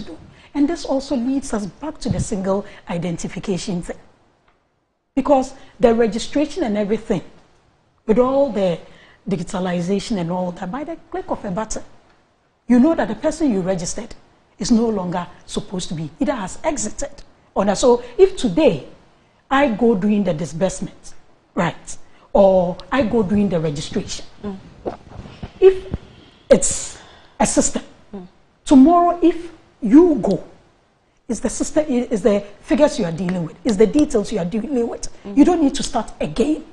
to do. And this also leads us back to the single identification thing. Because the registration and everything, with all the digitalization and all that, by the click of a button, you know that the person you registered is no longer supposed to be, either has exited or not. So if today I go doing the disbursement, right, or I go doing the registration, if it's a system, tomorrow if you go, is the system, is the figures you are dealing with, is the details you are dealing with. You don't need to start again.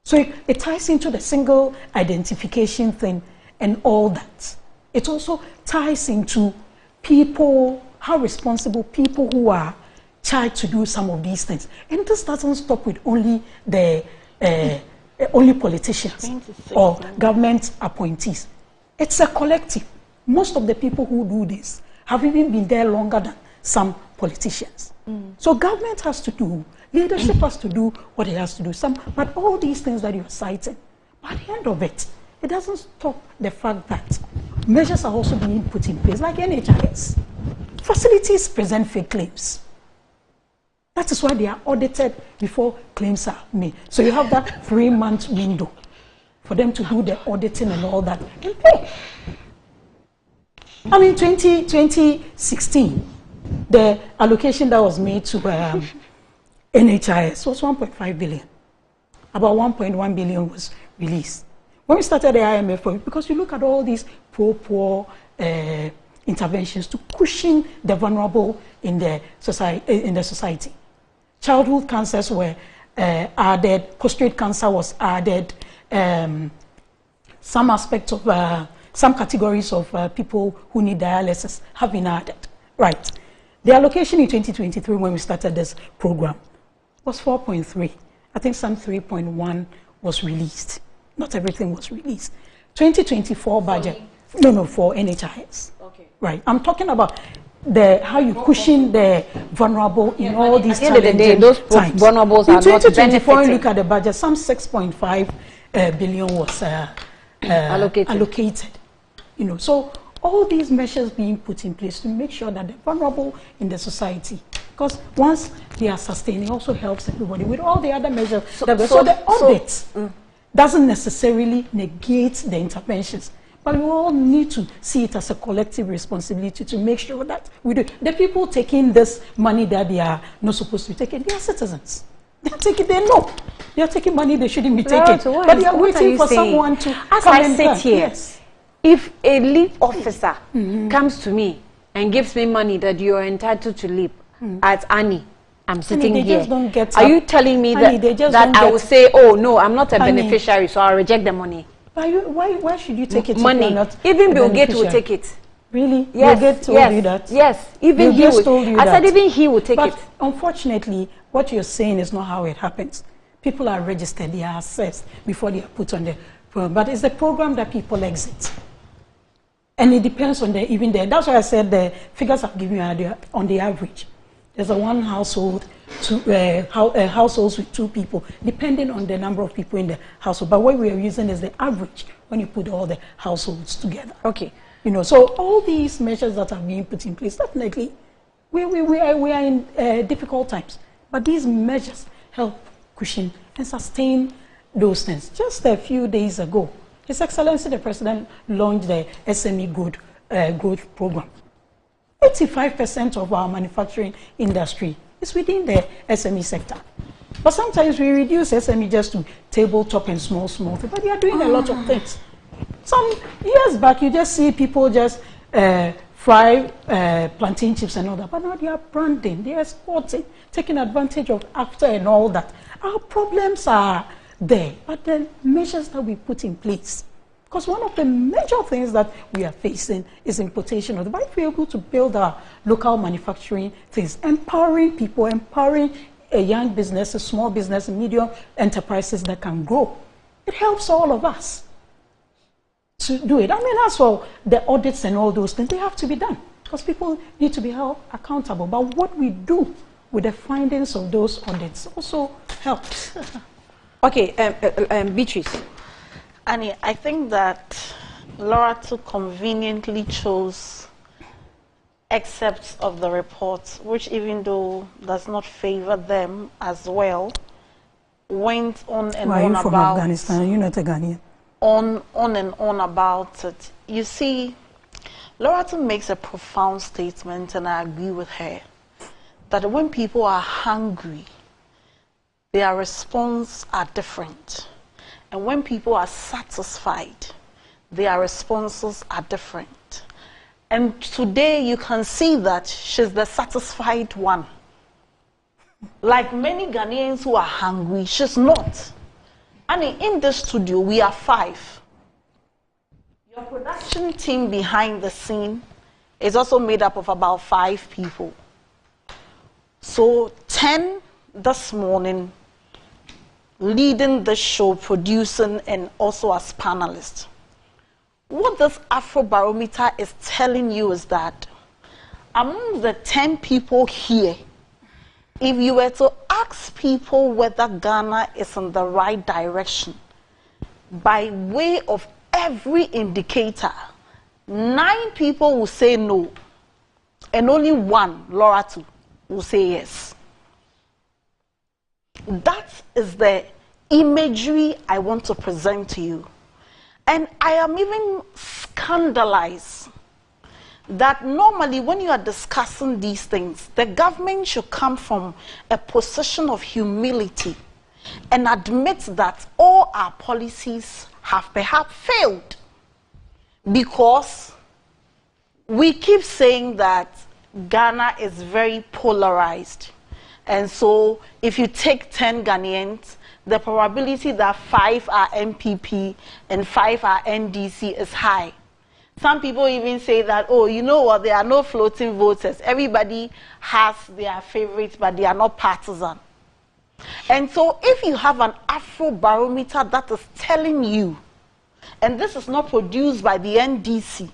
So it ties into the single identification thing and all that. It also ties into people, how responsible people who are charged to do some of these things. And this doesn't stop with only the only politicians or government appointees. It's a collective. Most of the people who do this have even been there longer than some politicians. So government has to do, leadership has to do what it has to do. But all these things that you're citing, by the end of it, it doesn't stop the fact that measures are also being put in place, like NHIS. Facilities present fake claims. That is why they are audited before claims are made. So you have that 3-month window for them to do the auditing and all that and pay. I mean, 2016, the allocation that was made to NHIS was 1.5 billion. About 1.1 billion was released. When we started the IMF, because you look at all these poor interventions to cushion the vulnerable in the society. Childhood cancers were added, prostate cancer was added, some aspects of some categories of people who need dialysis have been added. Right. The allocation in 2023 when we started this program was 4.3. I think some 3.1 was released. Not everything was released. 2024 budget, for NHIS. Okay. Right. I'm talking about how you cushion the vulnerable in all these challenging those times. Vulnerables in are 2024, you look at the budget, some 6.5 billion was allocated. So all these measures being put in place to make sure that the vulnerable in the society, because once they are sustained, it also helps everybody with all the other measures. So the audit doesn't necessarily negate the interventions, but we all need to see it as a collective responsibility to make sure that we do. The people taking this money that they are not supposed to be taking, they are citizens. They are taking, they know. They are taking money they shouldn't be taking. But they are waiting for someone to come and sit here. Yes. If a leave officer comes to me and gives me money that you are entitled to leave at Annie, I'm sitting here. Just don't get are you telling me that I will say, oh no, I'm not a beneficiary, so I'll reject the money? Why should you take it? Money. Even Bill Gates will take it. Really? Yes. Bill Gates told you that? Yes. Even he will. I said even he will take it. But unfortunately, what you're saying is not how it happens. People are registered, they are assessed before they are put on the program. But it's the program that people exit. And it depends on that's why I said the figures I've given you on the average. There's one household, households with 2 people, depending on the number of people in the household. But what we are using is the average when you put all the households together. Okay. So all these measures that are being put in place, definitely, we are in difficult times. But these measures help cushion and sustain those things. Just a few days ago, His Excellency the President launched the SME growth program. 85% of our manufacturing industry is within the SME sector. But sometimes we reduce SME just to tabletop and small things, but they are doing a lot of things. Some years back, you just see people just fry plantain chips and all that, but now they are branding, they are exporting, taking advantage of after and all that. Our problems are there, but the measures that we put in place, because one of the major things that we are facing is importation of the, but if we're able to build our local manufacturing things, empowering people, empowering young businesses, small business, medium enterprises that can grow, it helps all of us to do it. I mean, as for the audits and all those things, they have to be done because people need to be held accountable. But what we do with the findings of those audits also helps. Okay, Beatrice. Annie, I think that Laura too conveniently chose excerpts of the report, which even though does not favor them as well, went on and Why on are you from about Afghanistan? You're not a Ghanaian. On and on about it. You see, Loretta makes a profound statement, and I agree with her, that when people are hungry, their response are different. And when people are satisfied, their responses are different. And today you can see that she's the satisfied one. Like many Ghanaians who are hungry, she's not. And in the studio, we are 5. Your production team behind the scene is also made up of about 5 people. So 10 this morning, leading the show, producing, and also as panelists. What this Afrobarometer is telling you is that among the 10 people here, if you were to ask people whether Ghana is in the right direction, by way of every indicator, 9 people will say no, and only 1, Loretta, will say yes. That is the imagery I want to present to you. And I am even scandalized that normally when you are discussing these things, the government should come from a position of humility and admit that all our policies have perhaps failed, because we keep saying that Ghana is very polarized. And so if you take 10 Ghanaians, the probability that 5 are MPP and 5 are NDC is high. Some people even say that, oh, you know what, there are no floating voters. Everybody has their favorites, but they are not partisan. And so if you have an Afrobarometer that is telling you, and this is not produced by the NDC,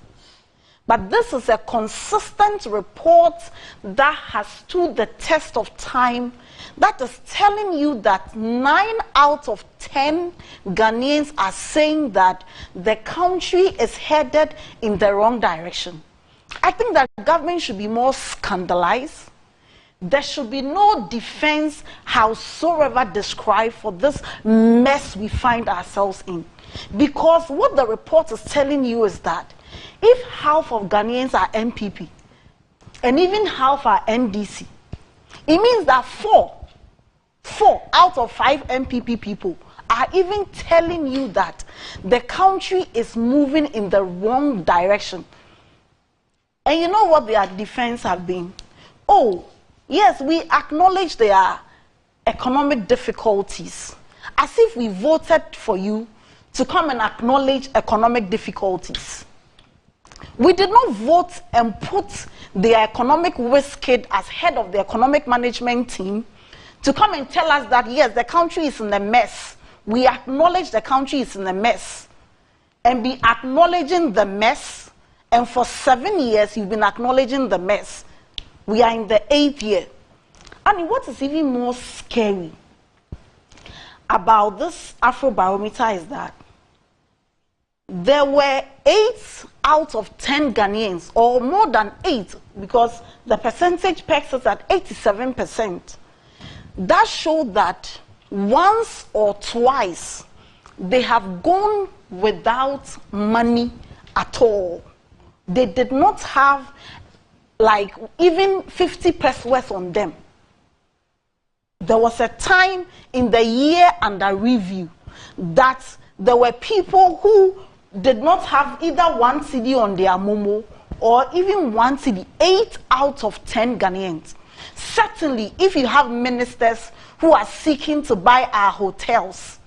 but this is a consistent report that has stood the test of time, that is telling you that 9 out of 10 Ghanaians are saying that the country is headed in the wrong direction. I think that the government should be more scandalized. There should be no defense, howsoever described, for this mess we find ourselves in. Because what the report is telling you is that if half of Ghanaians are MPP and even half are NDC, it means that 4 out of 5 MPP people are even telling you that the country is moving in the wrong direction. And you know what their defense have been? Oh, yes, we acknowledge there are economic difficulties. As if we voted for you to come and acknowledge economic difficulties. We did not vote and put the economic whiz kid as head of the economic management team to come and tell us that, yes, the country is in a mess. We acknowledge the country is in a mess. And be acknowledging the mess. And for 7 years, you've been acknowledging the mess. We are in the 8th year. And what is even more scary about this Afrobarometer is that there were 8 out of 10 Ghanaians, or more than 8, because the percentage pegs us at 87%. That showed that once or twice they have gone without money at all. They did not have like even 50 pesos on them. There was a time in the year under review that there were people who did not have either 1 cedi on their momo or even 1 cedi. 8 out of 10 Ghanaians. Certainly, if you have ministers who are seeking to buy our hotels,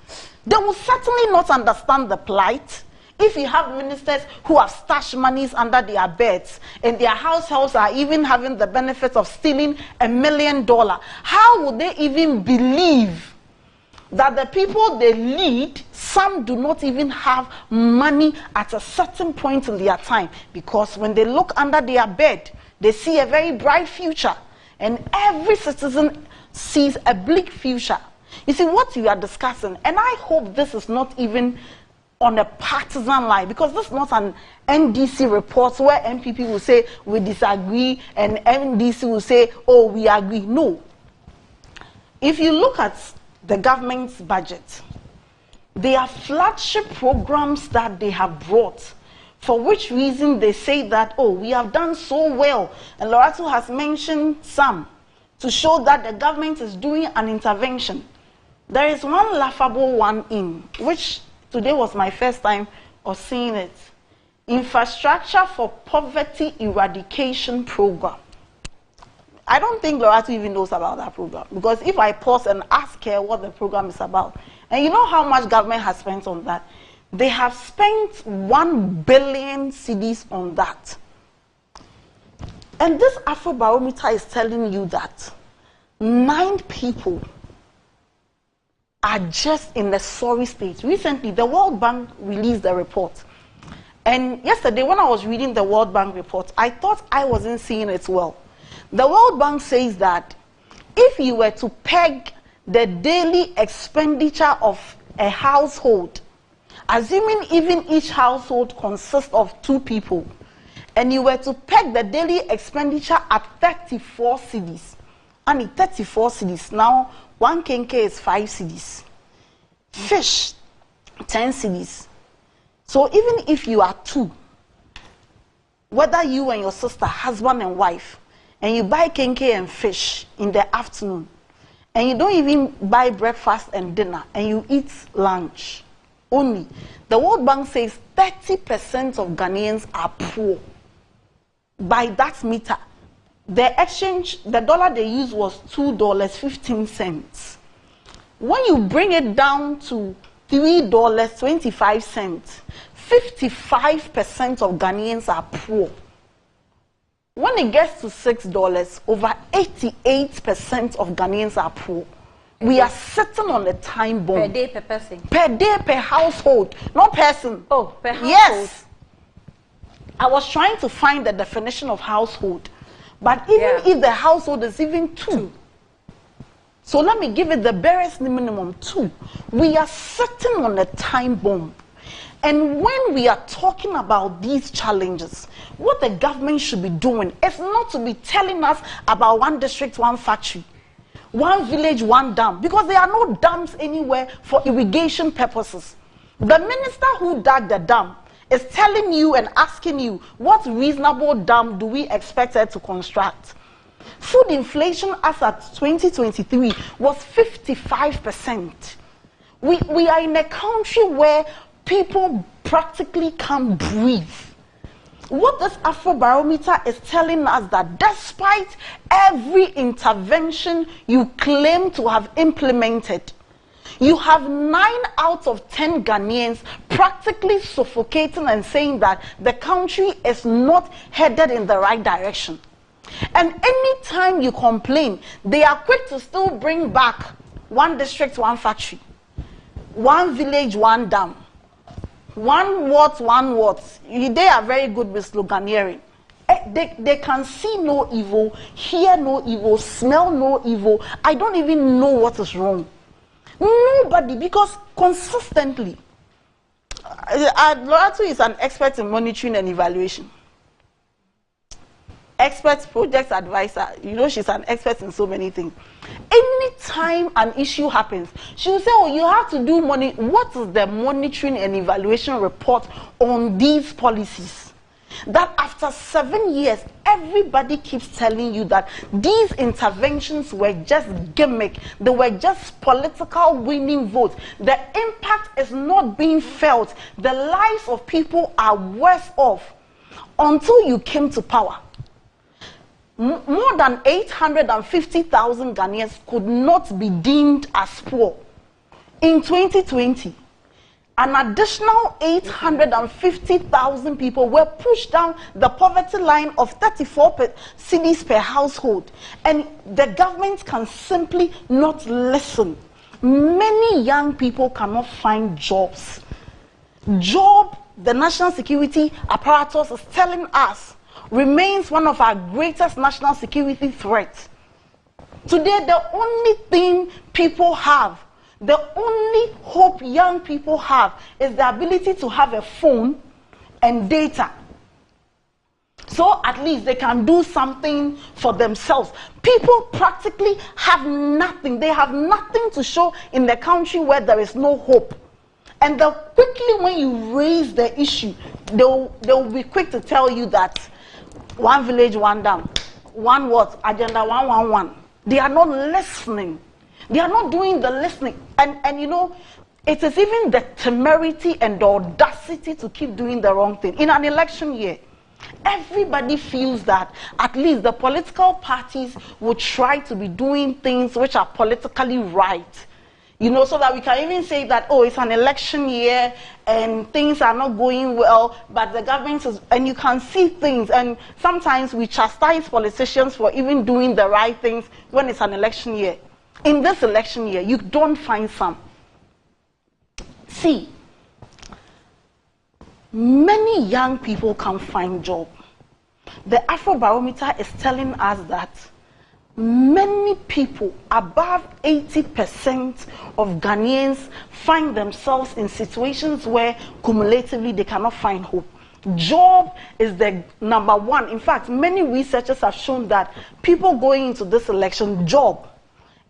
they will certainly not understand the plight. If you have ministers who have stashed monies under their beds and their households are even having the benefits of stealing $1 million, how would they even believe that the people they lead, some do not even have money at a certain point in their time? Because when they look under their bed, they see a very bright future. And every citizen sees a bleak future. You see, what you are discussing, and I hope this is not even on a partisan line, because this is not an NDC report where MPP will say we disagree and NDC will say, oh, we agree. No. If you look at the government's budget, there are flagship programs that they have brought, for which reason they say that, oh, we have done so well. And Lorato has mentioned some to show that the government is doing an intervention. There is one laughable one in, which today was my first time of seeing it. Infrastructure for Poverty Eradication Program. I don't think Lorato even knows about that program, because if I pause and ask her what the program is about, and you know how much government has spent on that, they have spent 1 billion cedis on that. And this Afrobarometer is telling you that 9 people are just in a sorry state. Recently, the World Bank released a report. And yesterday, when I was reading the World Bank report, I thought I wasn't seeing it well. The World Bank says that if you were to peg the daily expenditure of a household, assuming even each household consists of 2 people, and you were to peg the daily expenditure at 34 cedis, and 34 cedis, now 1 kenke is 5 cedis, fish 10 cedis. So even if you are 2, whether you and your sister, husband and wife, and you buy kenke and fish in the afternoon, and you don't even buy breakfast and dinner, and you eat lunch only, the World Bank says 30% of Ghanaians are poor. By that meter, the exchange, the dollar they used was $2.15. When you bring it down to $3.25, 55% of Ghanaians are poor. When it gets to $6, over 88% of Ghanaians are poor. We are sitting on a time bomb. Per day, per person? Per day, per household. Not person. Oh, per household. Yes. I was trying to find the definition of household. But even if the household is even 2. So let me give it the barest minimum, 2. We are sitting on a time bomb. And when we are talking about these challenges, what the government should be doing is not to be telling us about 1 district, 1 factory, 1 village, 1 dam, because there are no dams anywhere for irrigation purposes. The minister who dug the dam is telling you and asking you, what reasonable dam do we expect her to construct? Food inflation as at 2023 was 55%. We are in a country where people practically can't breathe. What this Afrobarometer is telling us that despite every intervention you claim to have implemented, you have 9 out of 10 Ghanaians practically suffocating and saying that the country is not headed in the right direction. And anytime you complain, they are quick to still bring back 1 district, 1 factory, 1 village, 1 dam, 1 what, 1 what. They are very good with sloganeering. They can see no evil, hear no evil, smell no evil. I don't even know what is wrong. Nobody, because consistently, Lorato is an expert in monitoring and evaluation. Expert project advisor, you know, she's an expert in so many things. Anytime an issue happens, she will say, oh, you have to do money. What is the monitoring and evaluation report on these policies? That after 7 years, everybody keeps telling you that these interventions were just gimmick. They were just political winning votes. The impact is not being felt. The lives of people are worse off until you came to power. More than 850,000 Ghanaians could not be deemed as poor. In 2020, an additional 850,000 people were pushed down the poverty line of 34 cedis per household. And the government can simply not listen. Many young people cannot find jobs. The national security apparatus is telling us, remains one of our greatest national security threats. Today, the only thing people have, the only hope young people have is the ability to have a phone and data. So at least they can do something for themselves. People practically have nothing. They have nothing to show in the country where there is no hope. And quickly when you raise the issue, they'll be quick to tell you that one village, one dam, one what? Agenda 111. They are not listening. They are not doing the listening. And you know, it is even the temerity and the audacity to keep doing the wrong thing. In an election year, everybody feels that at least the political parties will try to be doing things which are politically right. You know, so that we can even say that, oh, it's an election year and things are not going well, but the government is, and you can see things, and sometimes we chastise politicians for even doing the right things when it's an election year. In this election year, you don't find some. See, many young people can't find job. The Afrobarometer is telling us that many people, above 80% of Ghanaians, find themselves in situations where cumulatively they cannot find hope. Job is the number one. In fact, many researchers have shown that people going into this election, job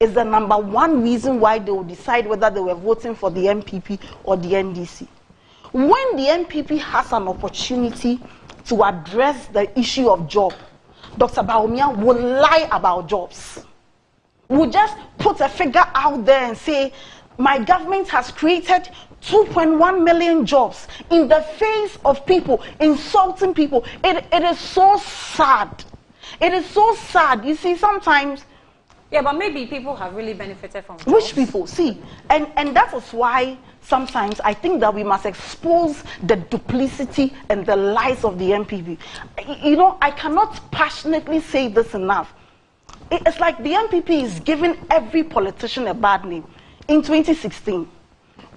is the number one reason why they will decide whether they were voting for the MPP or the NDC. When the MPP has an opportunity to address the issue of job, Dr. Bawumia will lie about jobs. Will just put a figure out there and say, my government has created 2.1 million jobs in the face of people insulting people. It is so sad. It is so sad. You see, sometimes... Yeah, but maybe people have really benefited from jobs. Which people? See, and that is why sometimes I think that we must expose the duplicity and the lies of the MPP. You know, I cannot passionately say this enough. It's like the MPP is giving every politician a bad name. In 2016,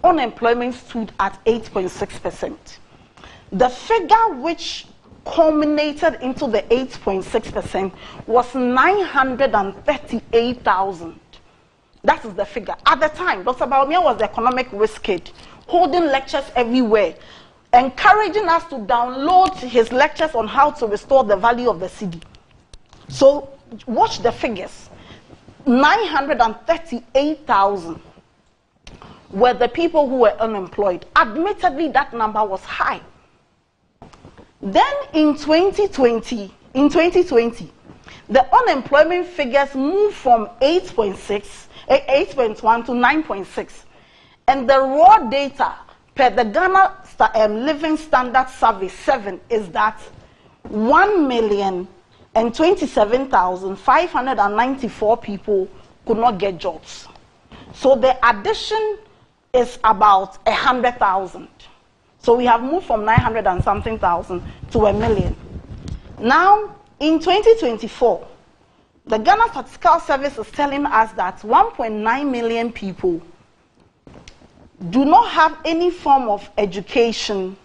unemployment stood at 8.6%. The figure which culminated into the 8.6% was 938,000. That is the figure. At the time, Dr. Bawumia was the economic risk kid, holding lectures everywhere, encouraging us to download his lectures on how to restore the value of the cedi. So, watch the figures. 938,000 were the people who were unemployed. Admittedly, that number was high. Then in 2020, the unemployment figures moved from 8.1 to 9.6. And the raw data per the Ghana Living Standard Survey 7 is that 1,027,594 people could not get jobs. So the addition is about 100,000. So we have moved from 900 and something thousand to 1 million. Now, in 2024, the Ghana Statistical Service is telling us that 1.9 million people do not have any form of education,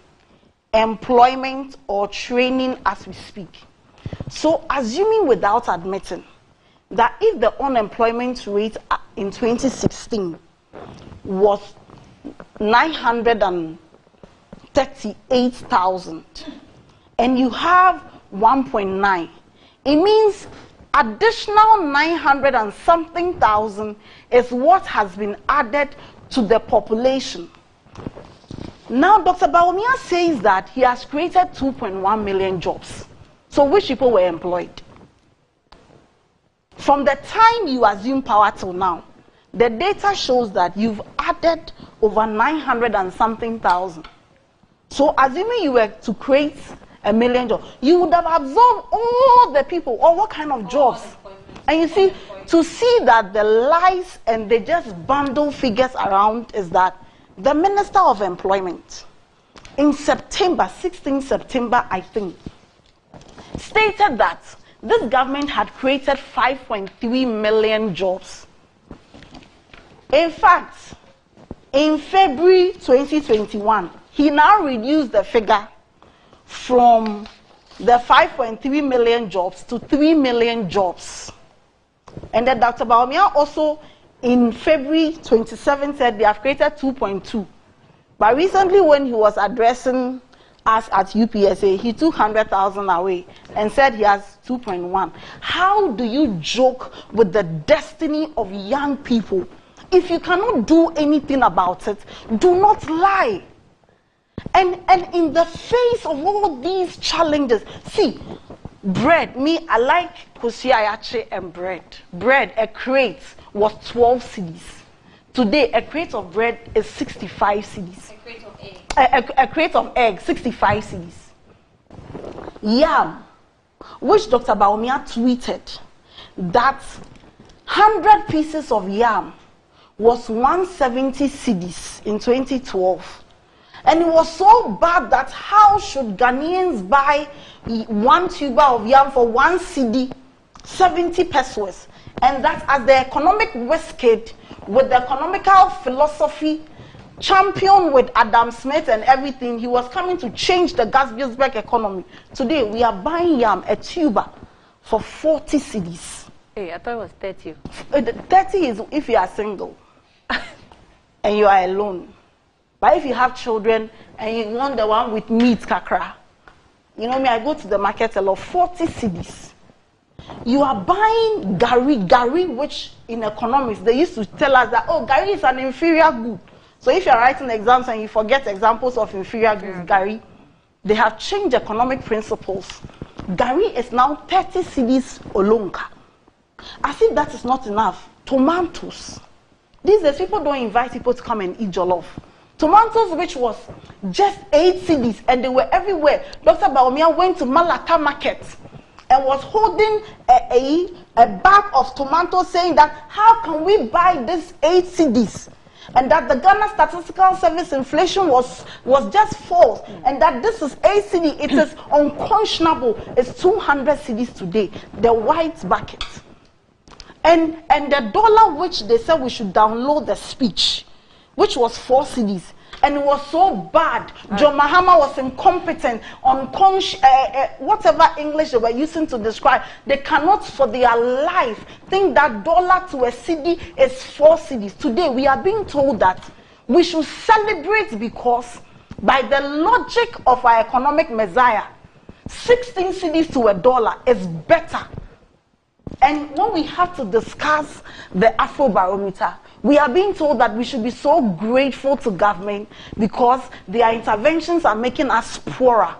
employment, or training as we speak. So, assuming without admitting that if the unemployment rate in 2016 was 938,000 and you have 1.9, it means additional 900 and something thousand is what has been added to the population. Now, Dr. Bawumia says that he has created 2.1 million jobs. So which people were employed? From the time you assume power till now, the data shows that you've added over 900 and something thousand. So assuming you were to create 1 million jobs, you would have absorbed all the people, or what kind of jobs? And you see, to see that the lies and they just bundle figures around is that the Minister of Employment in September, 16 September, I think, stated that this government had created 5.3 million jobs. In fact, in February 2021, he now reduced the figure from the 5.3 million jobs to 3 million jobs. And then Dr. Bawumia also in February 27 said they have created 2.2. But recently when he was addressing us at UPSA, he took 100,000 away and said he has 2.1. How do you joke with the destiny of young people? If you cannot do anything about it, do not lie. And in the face of all these challenges, see, bread, me, I like kusiayache and bread. Bread, a crate was 12 cedis. Today, a crate of bread is 65 cedis. A crate of eggs. A crate of eggs, 65 cedis. Yam, which Dr. Baumia tweeted that 100 pieces of yam was 170 cedis in 2012. And it was so bad that how should Ghanaians buy one tuber of yam for 1 cedi, 70 pesos? And that as the economic wizard with the economical philosophy champion with Adam Smith and everything, he was coming to change the Gatsby's economy. Today we are buying yam, a tuber, for 40 cedis. Hey, I thought it was 30. 30 is if you are single and you are alone. But if you have children and you want the one with meat, kakra, you know me, I go to the market a lot, 40 cedis. You are buying gari, which in economics, they used to tell us that, oh, gari is an inferior good. So if you're writing exams and you forget examples of inferior goods, gari, they have changed economic principles. Gari is now 30 cedis olonka. As if that is not enough. Tomatoes. These days, people don't invite people to come and eat jollof. Tomatoes, which was just 8 cedis, and they were everywhere. Dr. Baumia went to Malacca market and was holding a bag of tomatoes, saying that, how can we buy this 8 cedis? And that the Ghana Statistical Service inflation was just false, and that this is 8 cedi, it is unconscionable. It's 200 cedis today, the white bucket. And the dollar which they said we should download the speech, which was 4 cedis, and it was so bad. John Mahama was incompetent, unconscious, whatever English they were using to describe. They cannot for their life think that dollar to a cedi is 4 cedis. Today we are being told that we should celebrate because by the logic of our economic messiah, 16 cedis to a dollar is better. And when we have to discuss the Afrobarometer, we are being told that we should be so grateful to government because their interventions are making us poorer.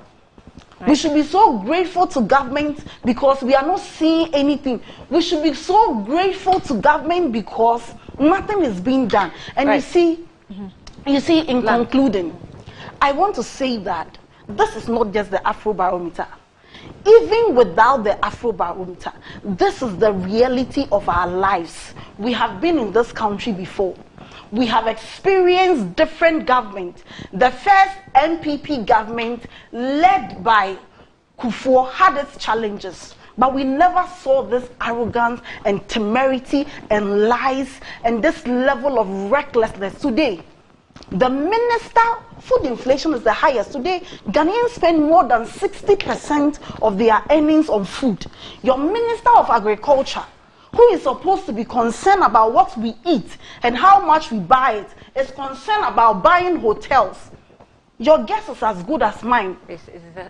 Right. We should be so grateful to government because we are not seeing anything. We should be so grateful to government because nothing is being done. And right. you see, in concluding, I want to say that this is not just the Afrobarometer. Even without the Afrobarometer, this is the reality of our lives. We have been in this country before. We have experienced different governments. The first NPP government, led by Kufuor, had its challenges. But we never saw this arrogance and temerity and lies and this level of recklessness today. The minister, food inflation is the highest. Today, Ghanaians spend more than 60% of their earnings on food. Your minister of agriculture, who is supposed to be concerned about what we eat and how much we buy it, is concerned about buying hotels. Your guess is as good as mine. Is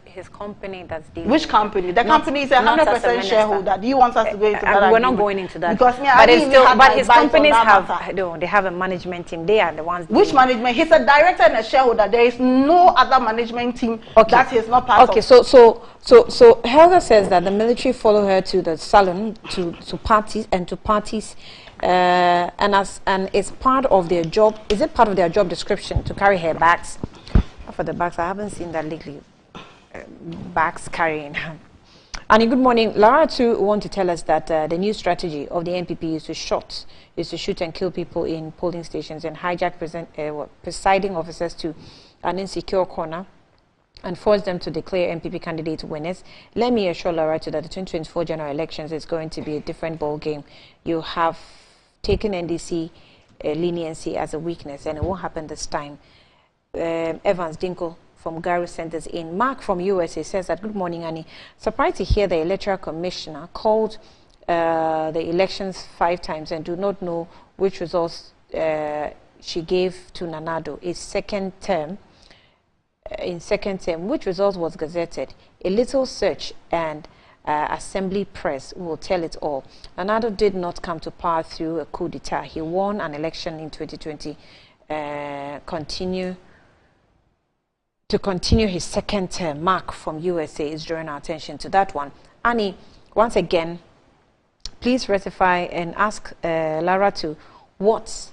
his company that's dealing. Which company? The company is 100% shareholder. Do you want us to go into that? We're not going into that. Because but his companies have no. They have a management team. They are the ones. Which management? He's a director and a shareholder. There is no other management team that he's not part of. Okay, so Helga says that the military follow her to the salon to parties and it's part of their job. Is it part of their job description to carry her bags? For the bags, I haven't seen that lately. Bags carrying. Annie, good morning. Lara too want to tell us that the new strategy of the NPP is to shoot and kill people in polling stations and hijack presiding officers to an insecure corner and force them to declare NPP candidates winners. Let me assure Lara too that the 2024 general elections is going to be a different ball game. You have taken NDC leniency as a weakness, and it won't happen this time. Evans Dinkle from Gary Centers in. Mark from USA says that, good morning, Annie. Surprised to hear the Electoral Commissioner called the elections 5 times and do not know which results she gave to Nanado is second term, which result was gazetted. A little search and assembly press will tell it all. Nanado did not come to power through a coup d'etat. He won an election in 2020, continue his second term. Mark from USA is drawing our attention to that one. Annie, once again, please rectify and ask Lara to what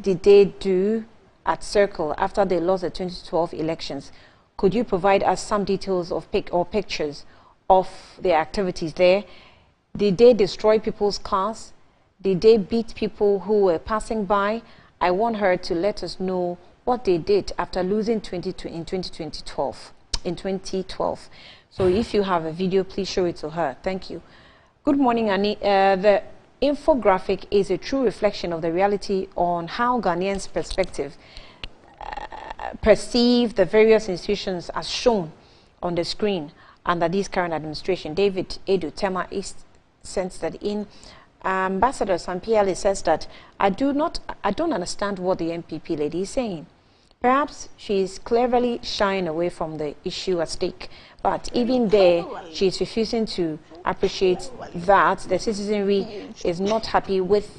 did they do at Circle after they lost the 2012 elections. Could you provide us some details of pictures of their activities there? Did they destroy people's cars? Did they beat people who were passing by? I want her to let us know what they did after losing in 2012. So if you have a video, please show it to her. Thank you. Good morning, Annie. The infographic is a true reflection of the reality on how Ghanaians' perspective perceive the various institutions as shown on the screen under this current administration. David Edu Tema sends that in. Ambassador Sampiali says that I don't understand what the MPP lady is saying. Perhaps she is cleverly shying away from the issue at stake, but even there, she is refusing to appreciate that the citizenry is not happy with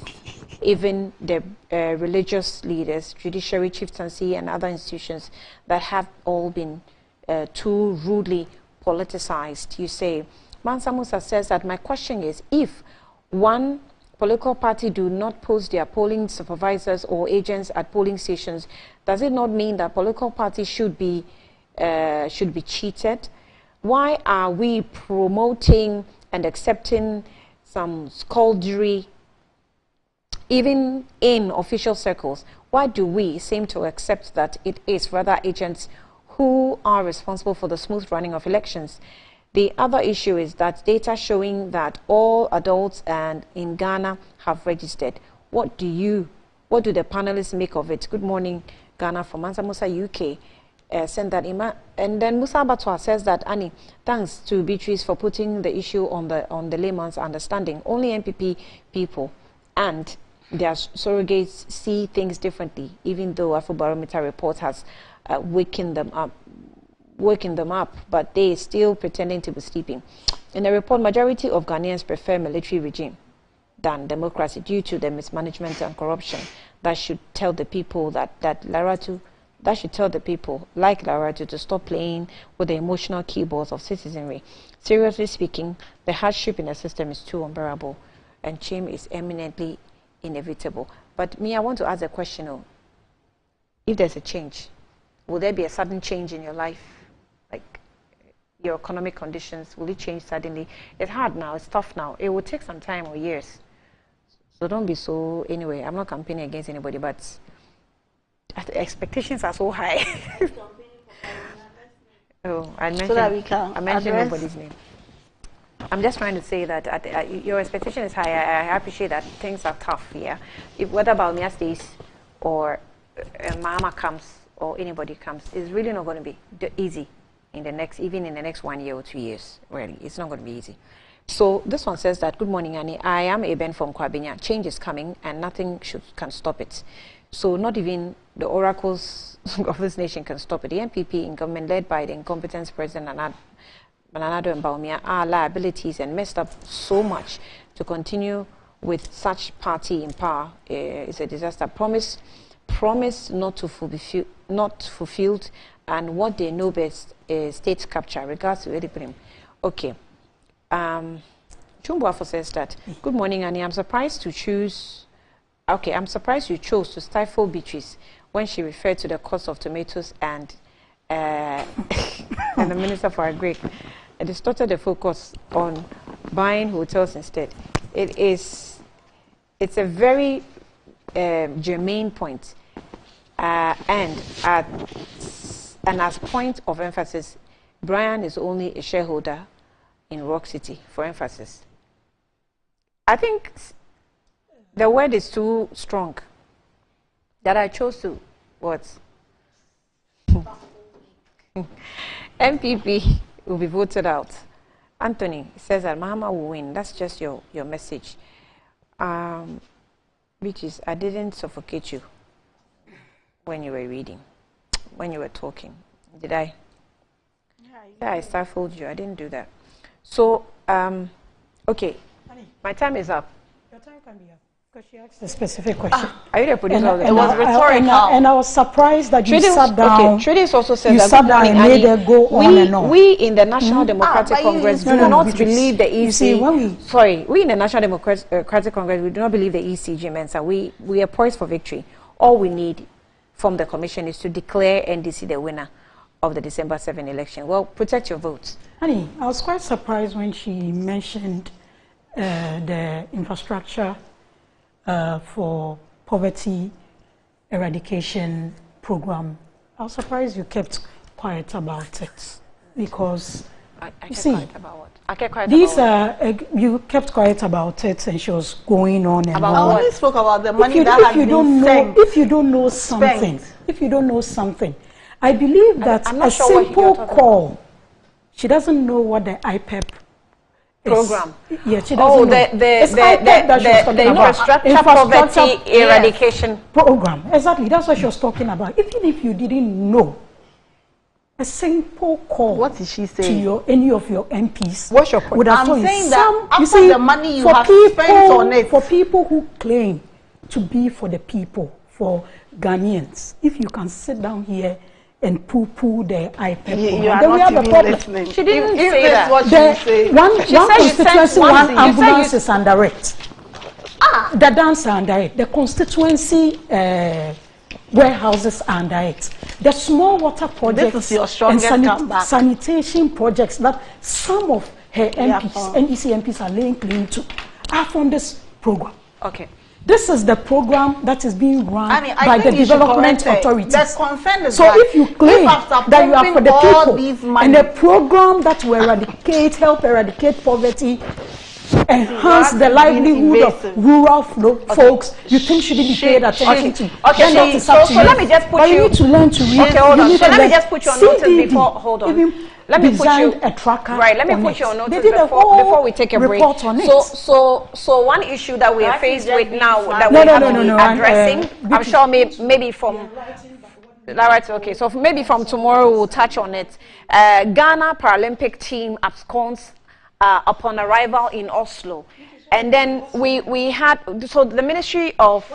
even the religious leaders, judiciary, chieftaincy, and other institutions that have all been too rudely politicized. You say, Mansa Musa says that my question is, if one political party do not post their polling supervisors or agents at polling stations, does it not mean that political parties should be cheated? Why are we promoting and accepting some skullduggery even in official circles? Why do we seem to accept that it is rather agents who are responsible for the smooth running of elections? The other issue is that data showing that all adults and in Ghana have registered. What do the panelists make of it? Good morning, Ghana from Mansa Musa, UK. Send that email. And then Musa Batwa says that, Annie, thanks to Beatrice for putting the issue on the layman's understanding. Only MPP people and their surrogates see things differently, even though Afrobarometer report has waking them up, but they still pretending to be sleeping. In the report, majority of Ghanaians prefer military regime than democracy due to the mismanagement and corruption. That should tell the people that should tell the people like Laratu to stop playing with the emotional keyboards of citizenry. Seriously speaking, the hardship in the system is too unbearable, and change is eminently inevitable. But me, I want to ask a question: if there's a change, will there be a sudden change in your life? Like your economic conditions, will it change suddenly? It's hard now, it's tough now. It will take some time or years. So don't be so, anyway, I'm not campaigning against anybody, but the expectations are so high. Oh, I mentioned nobody's name. I'm just trying to say that your expectation is high. I appreciate that things are tough here. Whether Balmia stays or Mama comes or anybody comes, it's really not going to be easy even in the next 1 year or 2 years. Really, it's not going to be easy. So this one says that, good morning, Annie. I am Eben from Kwabenya. Change is coming and nothing can stop it. So not even the oracles of this nation can stop it. The MPP in government led by the incompetent President Nanado and Baumia are liabilities and messed up so much. To continue with such party in power is a disaster. Promise not fulfilled, and what they know best is state capture. Regards to Ediprim. Okay. Chumbuafo says that, good morning, Annie. I'm surprised you chose to stifle Beatrice when she referred to the cost of tomatoes and and the Minister for Agri. It distorted the focus on buying hotels instead. It's a very germane point, and as point of emphasis, Brian is only a shareholder in Rock City, for emphasis. I think the word is too strong that I chose to MPP will be voted out. Anthony says that Mahama will win. That's just your message. Beaches, I didn't suffocate you when you were reading, when you were talking. Did I? Yeah, I stifled you. I didn't do that. So, okay, my time is up. Your time can be up. Because she asked a specific question. Are you the producer of the It was rhetorical. And I was surprised that you sat down. Okay, Trading also says you that sat down and made her go on and on. We in the National Democratic Congress do not believe the EC. You see, we in the National Democratic Congress, we do not believe the ECG Mensa. We are poised for victory. All we need from the Commission is to declare NDC the winner of the December 7 election. Well, protect your votes. Honey, I was quite surprised when she mentioned the infrastructure for poverty eradication program. I was surprised you kept quiet about it because I kept quiet about what? I kept quiet these about what? You kept quiet about it, and she was going on and about on. I only spoke about the money that had been spent. If you don't know something, I believe that I'm not a sure what simple you're call. She doesn't know what the IPEP program. Yeah, she doesn't know. The infrastructure poverty eradication program. Exactly, that's what she was talking about. Even if you didn't know, a simple call. What did she say? To any of your MPs. What's your point? I'm saying that after the money you have spent on it. For people who claim to be for the people, for Ghanaians, if you can sit down here and poo-poo the IPEP. You are not even listening. She didn't say that. What she one constituency, one ambulance is under it. The dams are under it. The constituency warehouses are under it. The small water projects this is your strongest comeback. Sanitation projects that some of her MPs, NDC MPs are laying claim to are from this program. Okay. This is the program that is being run by the development authorities. The concern is so that if you claim that you are for the people and a program that will help eradicate poverty, enhance the livelihood of rural folks, you think shouldn't be paid attention to. Okay, so let me just put you. You need to learn to read. Okay, hold on. So let me just put you on notice before. Hold on. Let me put you a tracker. Right. Let me put you on notice before we take a break. So one issue that we are faced with now that we have to be addressing. I'm sure maybe from. Right. Okay. So maybe from tomorrow we'll touch on it. Ghana Paralympic team absconds upon arrival in Oslo. And then we had, so the Ministry of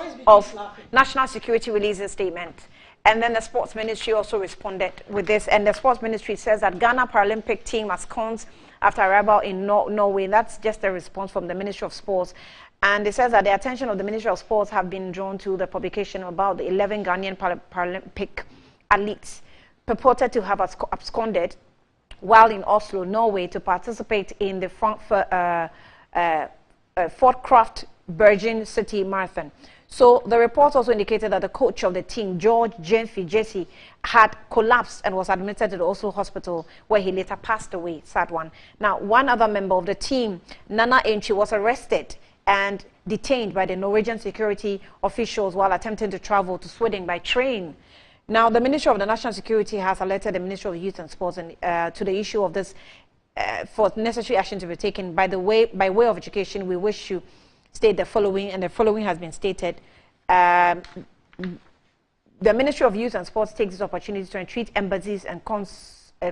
National Security released a statement. And then the Sports Ministry also responded with this. And the Sports Ministry says that Ghana Paralympic team absconds after arrival in Norway. That's just a response from the Ministry of Sports. And it says that the attention of the Ministry of Sports have been drawn to the publication about the 11 Ghanaian Paralympic athletes purported to have absconded while in Oslo, Norway, to participate in the Fort Craft Bergen City Marathon. So the report also indicated that the coach of the team, George Jenfi Jesse, had collapsed and was admitted to the Oslo hospital, where he later passed away. Sad one. Now, one other member of the team, Nana Enchi, was arrested and detained by the Norwegian security officials while attempting to travel to Sweden by train. Now, the Ministry of the National Security has alerted the Ministry of Youth and Sports to the issue of this for necessary action to be taken. By way of education, we wish to state the following, and the following has been stated. The Ministry of Youth and Sports takes this opportunity to entreat embassies and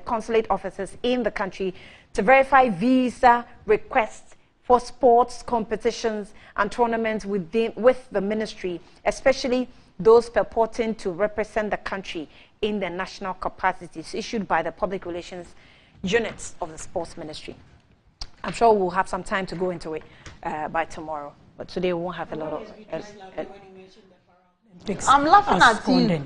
consulate officers in the country to verify visa requests for sports competitions and tournaments with the ministry, especially those purporting to represent the country in the national capacities issued by the public relations units of the Sports Ministry. I'm sure we'll have some time to go into it by tomorrow, but today we won't have a lot of... I'm laughing at you.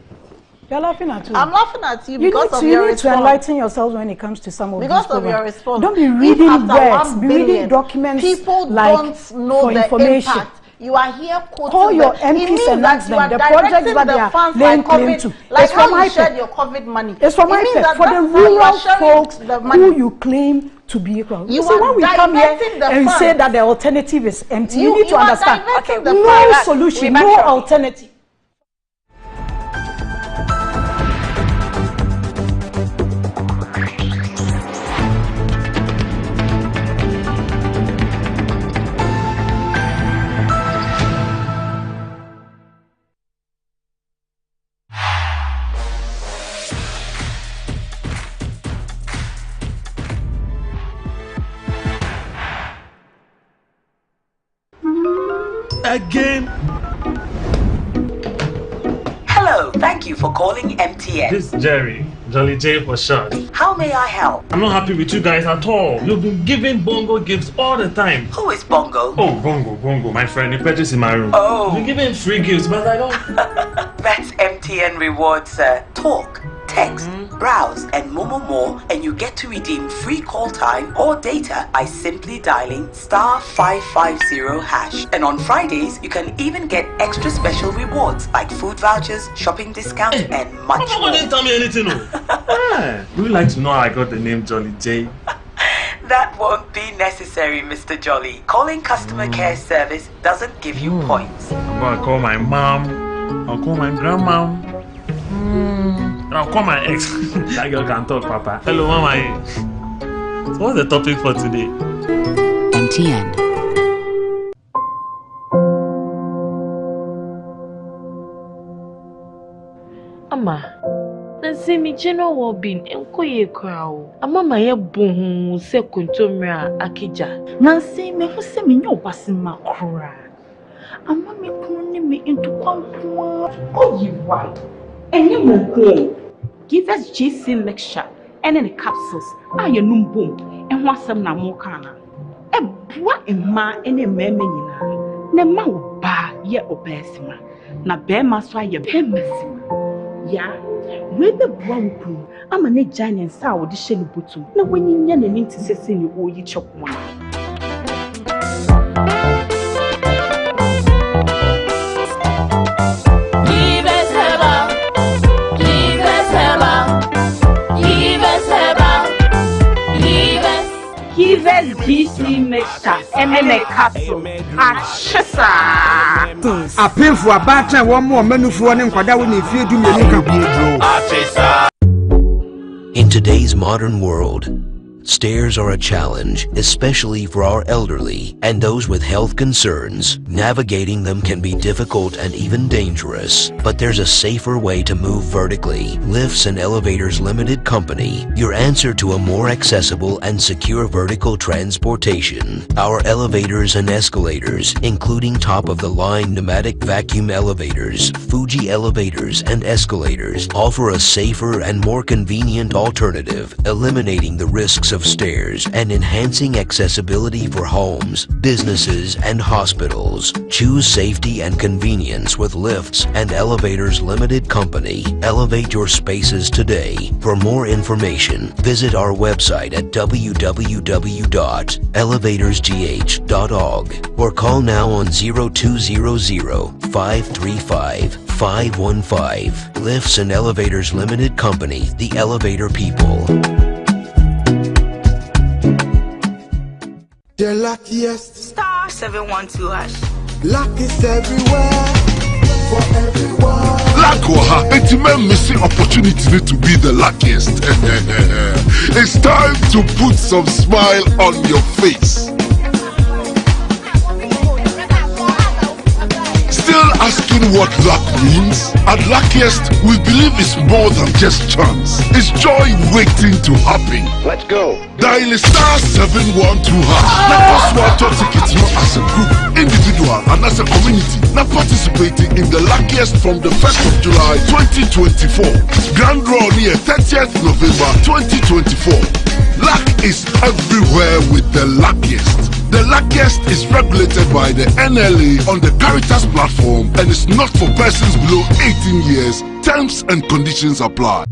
You're laughing at you. I'm laughing at you because of your response. You need to enlighten yourselves when it comes to some of these programs. Because of your response. Don't be reading words, be reading documents. People like don't know the information. Impact. You are here quoting. Call your MPs and ask them the projects that they are laying claim to. Like how you shared your COVID money. It's from IPEP. For the rural folks who you claim to be equal. You see, when we come here and say that the alternative is empty, you need to understand. No solution, no alternative. Again. Hello, thank you for calling MTN. This is Jerry. Jolly J for short. How may I help? I'm not happy with you guys at all. You've been giving Bongo gifts all the time. Who is Bongo? Oh, Bongo, my friend. He purchased in my room. Oh. You've been giving free gifts, but I don't. That's MTN rewards, sir. Talk, text, browse, and more, and you get to redeem free call time or data by simply dialing *550#. And on Fridays, you can even get extra special rewards like food vouchers, shopping discounts, and much more. Didn't tell me anything, no. Would you like to know how I got the name Jolly J? That won't be necessary, Mr. Jolly. Calling customer care service doesn't give you points. I'm gonna call my mom. I'll call my grandma. And I'll call my ex. That girl can talk, Papa. Hello, Mama. So what's the topic for today? MTN. Ama, nansi mi general well-being enkoye kwao. Ama ma ye bohu se kontomra akija. Nansi me hu se me nyo basima kura. Ama me kunu ni me into kwankwa. Oh, you right. Enye mo ko. Give us GC mixture and the capsules. You num boom. And what some na mo kana. E bua emma ene meme nyina. Ne ma wo ba ye obesima. Na be ma so aye be mesima. Ya, we be bua wo kunu. Ama ne giant sa wo de hye ne botum. Na wanyinya na ninti sese ni wo yi chokwa. GC mixture and then a capsule. Ashisa. A pin for a batter, one more menu for one and Quada when if you do me. In today's modern world, stairs are a challenge, especially for our elderly and those with health concerns. Navigating them can be difficult and even dangerous, but there's a safer way to move vertically. Lifts and Elevators Limited Company, your answer to a more accessible and secure vertical transportation. Our elevators and escalators, including top-of-the-line pneumatic vacuum elevators, Fuji elevators and escalators, offer a safer and more convenient alternative, eliminating the risks of stairs and enhancing accessibility for homes, businesses, and hospitals. Choose safety and convenience with Lifts and Elevators Limited Company. Elevate your spaces today. For more information, visit our website at www.elevatorsgh.org or call now on 0200-535-515. Lifts and Elevators Limited Company, the elevator people. The luckiest *712#. luck is everywhere for everyone. Luck it's a missing opportunity to be the luckiest. It's time to put some smile on your face. Still asking what luck means? At Luckiest, we believe it's more than just chance. It's joy waiting to happen. Let's go. Dial *712#. Now password to tickets not as a group, individual and as a community. Now participating in the Luckiest from the 1st of July 2024. Grand draw near 30th November 2024. Luck is everywhere with the Luckiest. The Luckiest is regulated by the NLA on the Caritas platform and is not for persons below 18 years. Terms and conditions apply.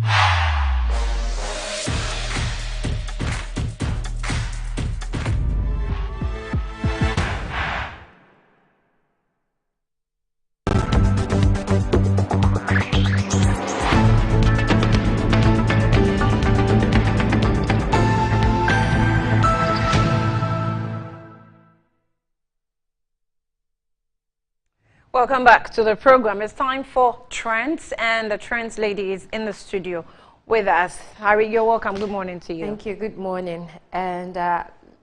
Welcome back to the program. It's time for Trends, and the Trends lady is in the studio with us. Harry, you're welcome. Good morning to you. Thank you. Good morning. And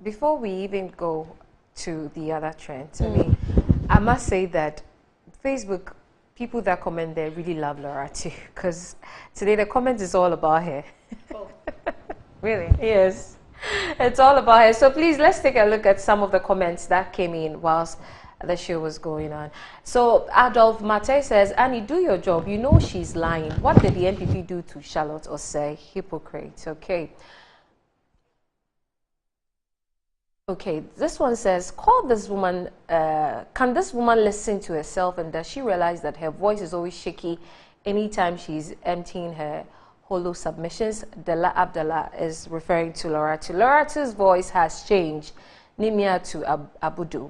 before we even go to the other trends, I must say that Facebook, people that comment there really love Laura too, because today the comment is all about her. Oh. Really? Yes. It's all about her. So please, let's take a look at some of the comments that came in whilst the show was going on. So Adolf Mate says, Annie, do your job. You know she's lying. What did the NPP do to Charlotte or say? Hypocrite. Okay. Okay, this one says, call this woman, can this woman listen to herself, and does she realize that her voice is always shaky anytime she's emptying her hollow submissions? Della Abdallah is referring to Loratu. Loratu's voice has changed. Nimia to Abudu.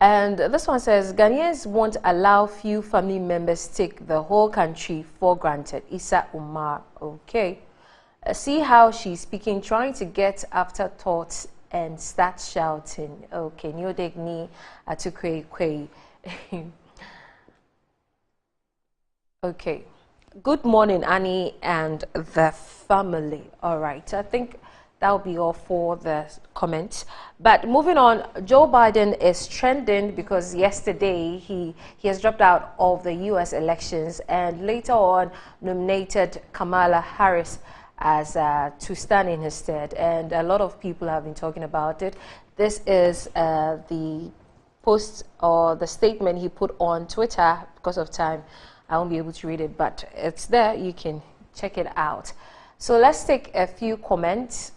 And this one says, Ghanaians won't allow few family members take the whole country for granted. Isa Umar. Okay. See how she's speaking, trying to get afterthoughts and start shouting. Okay, Nyodegni Atukwe. Okay. Good morning, Annie and the family. All right, I think that will be all for the comments. But moving on, Joe Biden is trending because yesterday he has dropped out of the U.S. elections and later on nominated Kamala Harris as to stand in his stead, and a lot of people have been talking about it. This is the post or the statement he put on Twitter. Because of time, I won't be able to read it, but it's there. You can check it out. So let's take a few comments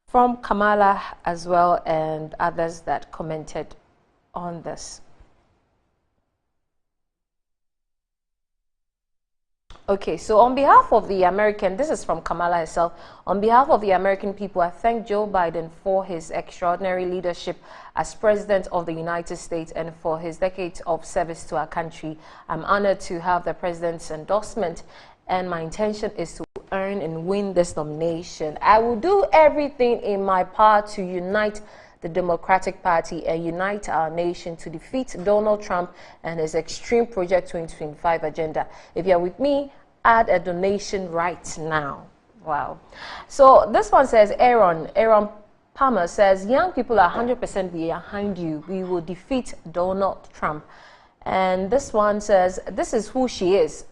from Kamala as well and others that commented on this. Okay, so on behalf of the American, this is from Kamala herself, on behalf of the American people, I thank Joe Biden for his extraordinary leadership as President of the United States and for his decades of service to our country. I'm honored to have the President's endorsement, and my intention is to earn and win this nomination. I will do everything in my power to unite the Democratic Party and unite our nation to defeat Donald Trump and his extreme Project 2025 agenda. If you're with me, add a donation right now. Wow. So this one says, Aaron Palmer says, young people are 100% behind you. We will defeat Donald Trump. And this one says, this is who she is.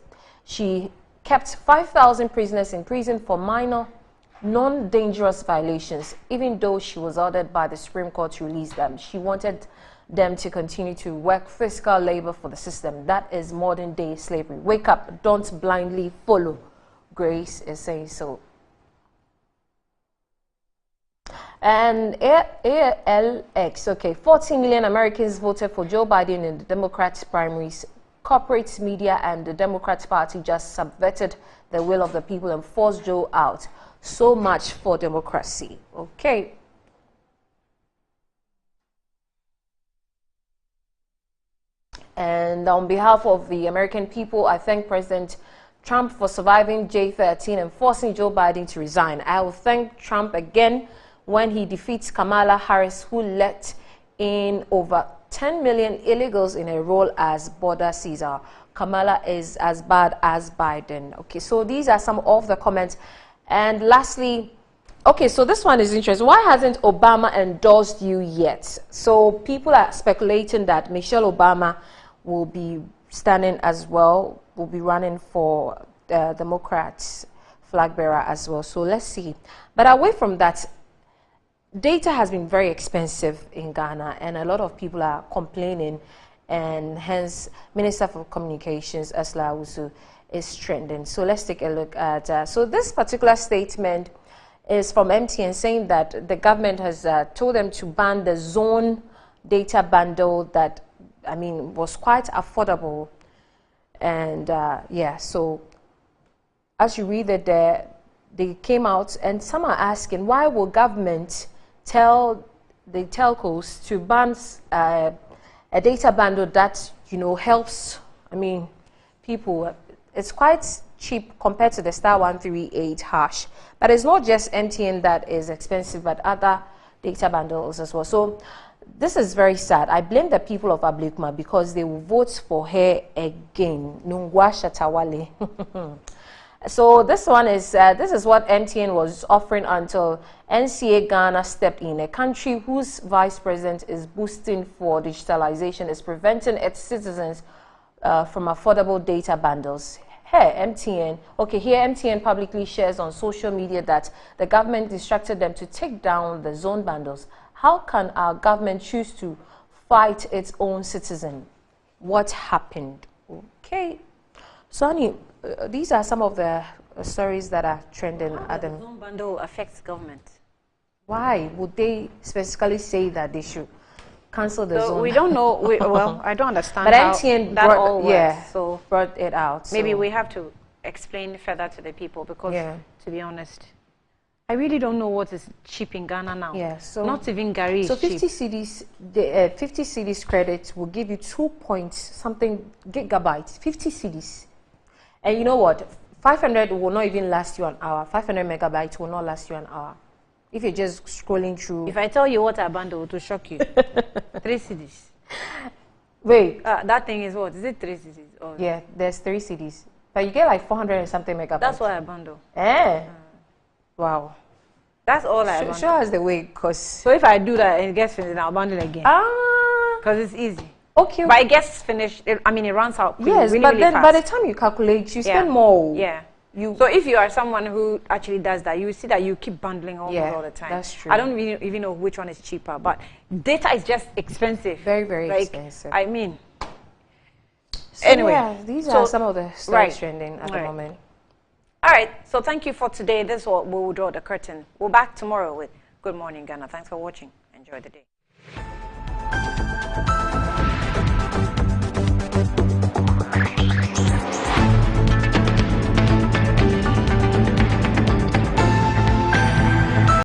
She kept 5,000 prisoners in prison for minor non-dangerous violations, even though she was ordered by the Supreme Court to release them. She wanted them to continue to work physical labor for the system. That is modern day slavery. Wake up, don't blindly follow. Grace is saying so. And ALX, okay, 14 million Americans voted for Joe Biden in the Democrats' primaries. Corporate media and the Democrat Party just subverted the will of the people and forced Joe out. So much for democracy. Okay. And on behalf of the American people, I thank President Trump for surviving J13 and forcing Joe Biden to resign. I will thank Trump again when he defeats Kamala Harris, who let in over 10 million illegals in a role as border Caesar. Kamala is as bad as Biden. Okay, so these are some of the comments. And lastly, okay, so this one is interesting. Why hasn't Obama endorsed you yet? So people are speculating that Michelle Obama will be standing as well, will be running for the Democrats flag bearer as well. So let's see. But away from that, data has been very expensive in Ghana, and a lot of people are complaining, and hence Minister for Communications, Asla Awusu, is trending. So let's take a look at, so this particular statement is from MTN saying that the government has told them to ban the zone data bundle that, I mean, was quite affordable. And yeah, so as you read it there, they came out and some are asking, why will government tell the telcos to ban a data bundle that, you know, helps, I mean, people. It's quite cheap compared to the star 138 hash. But it's not just MTN that is expensive, but other data bundles as well. So this is very sad. I blame the people of Ablekuma because they will vote for her again. Nungwa Shatawale. So this one is, this is what MTN was offering until NCA Ghana stepped in. A country whose vice president is boosting for digitalization is preventing its citizens from affordable data bundles. hey, MTN, okay, here MTN publicly shares on social media that the government instructed them to take down the zone bundles. How can our government choose to fight its own citizen? What happened? Okay. Sonny, these are some of the stories that are trending at the zone bundle affects government. Why would they specifically say that they should cancel the zone? We don't know. Well, I don't understand. But MTN that all works. So brought it out. Maybe so. we have to explain further to the people because, to be honest, I really don't know what is cheap in Ghana now. Yeah, so not even Gary. So 50 cheap. cedis, 50 cedis credit will give you 2-point-something gigabytes. 50 cedis, and you know what? 500 will not even last you an hour. 500 megabytes will not last you an hour. If you're just scrolling through. If I tell you what I bundle, to shock you. 3 cedis. Wait. That thing is what? Is it 3 cedis? Oh. Yeah, there's 3 cedis. But you get like 400 and something megabytes. That's what I bundle. Wow. That's all I bundle. Show us the way, because... So if I do that and it gets finished, I'll bundle again. Because it's easy. Okay. But it gets finished, it runs out really but then fast. by the time you calculate, you spend more. Yeah. So if you are someone who actually does that, you see that you keep bundling all the time. That's true. I don't even know which one is cheaper, but data is just expensive. Very, very expensive. I mean. So anyway. These are some of the stories trending at the moment. All right. So thank you for today. This is what we will draw the curtain. We're back tomorrow with Good Morning Ghana. Thanks for watching. Enjoy the day.